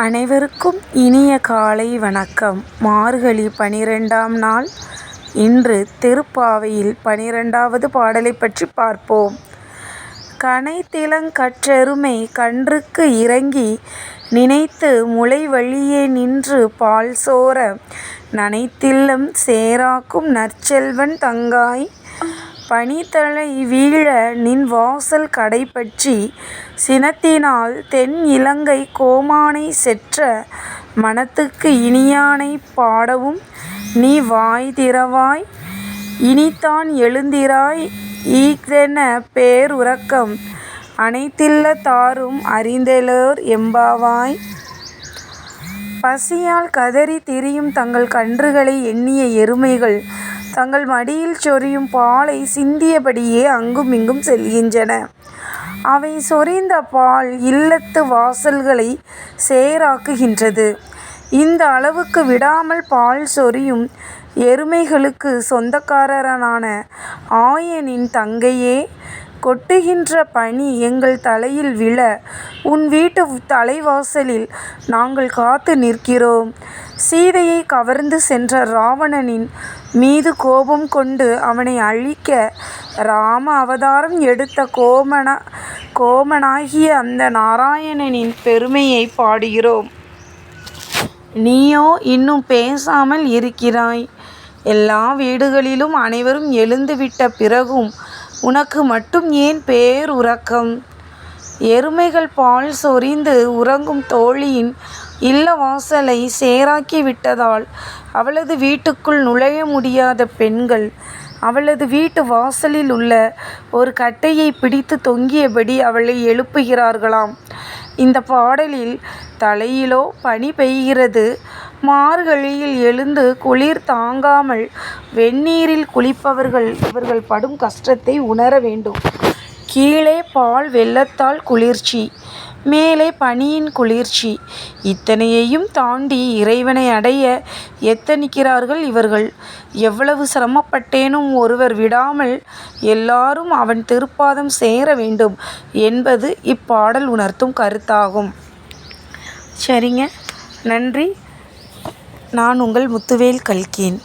அனைவருக்கும் இனிய காலை வணக்கம். மார்கழி 12ஆம் நாள். இன்று திருப்பாவையில் 12வது பாடலை பற்றி பார்ப்போம். கனைத்திலங்கற்றெருமை கன்றுக்கு இறங்கி நினைத்து முளை வழியே நின்று பால் சோர நனைத்தில்லம் சேராக்கும் நற்செல்வன் தங்காய் பனித்தலை வீழ நின் வாசல் கடைப்பற்றி சினத்தினால் தென் இலங்கை கோமானை செற்ற மனத்துக்கு இனியானைப் பாடவும் நீ வாய் திறவாய் இனித்தான் எழுந்திராய் ஈதென பேருறக்கம் அனைத்தில்ல தாரும் அறிந்தேலோர் எம்பாவாய். பசியால் கதறித் திரியும் தங்கள் கன்றுகளை எண்ணிய எருமைகள் தங்கள் மடியில் சொரியும் பாலை சிந்தியபடியே அங்குமிங்கும் செல்கின்றன. அவை சொரிந்த பால் இல்லத்து வாசல்களை சேராக்குகின்றது. இந்த அளவுக்கு விடாமல் பால் சொரியும் எருமைகளுக்கு சொந்தக்காரனான ஆயனின் தங்கையே, கொட்டுகின்ற பனி எங்கள் தலையில் விழ உன் வீட்டு தலைவாசலில் நாங்கள் காத்து நிற்கிறோம். சீதையை கவர்ந்து சென்ற ராவணனின் மீது கோபம் கொண்டு அவனை அழிக்க ராம அவதாரம் எடுத்த கோமனாகிய அந்த நாராயணனின் பெருமையை பாடுகிறோம். நீயோ இன்னும் பேசாமல் இருக்கிறாய். எல்லா வீடுகளிலும் அனைவரும் எழுந்துவிட்ட பிறகும் உனக்கு மட்டும் ஏன் பேருறக்கம்? எருமைகள் பால் சொரிந்து உறங்கும் தோழியின் இல்ல வாசலை சேராக்கி விட்டதால் அவளது வீட்டுக்குள் நுழைய முடியாத பெண்கள் அவளது வீட்டு வாசலில் உள்ள ஒரு கட்டையை பிடித்து தொங்கியபடி அவளை எழுப்புகிறார்களாம். இந்த பாடலில் தலையிலோ பனி பெய்கிறது. மார்கழியில் எழுந்து குளிர் தாங்காமல் வெந்நீரில் குளிப்பவர்கள் இவர்கள் படும் கஷ்டத்தை உணர வேண்டும். கீழே பால் வெள்ளத்தால் குளிர்ச்சி, மேலே பனியின் குளிர்ச்சி. இத்தனையையும் தாண்டி இறைவனை அடைய எத்தனிக்கிறார்கள் இவர்கள். எவ்வளவு சிரமப்பட்டேனும் ஒருவர் விடாமல் எல்லாரும் அவன் திருப்பாதம் சேர வேண்டும் என்பது இப்பாடல் உணர்த்தும் கருத்தாகும். சரிங்க, நன்றி. நான் உங்கள் முத்துவேல் கல்கேன்.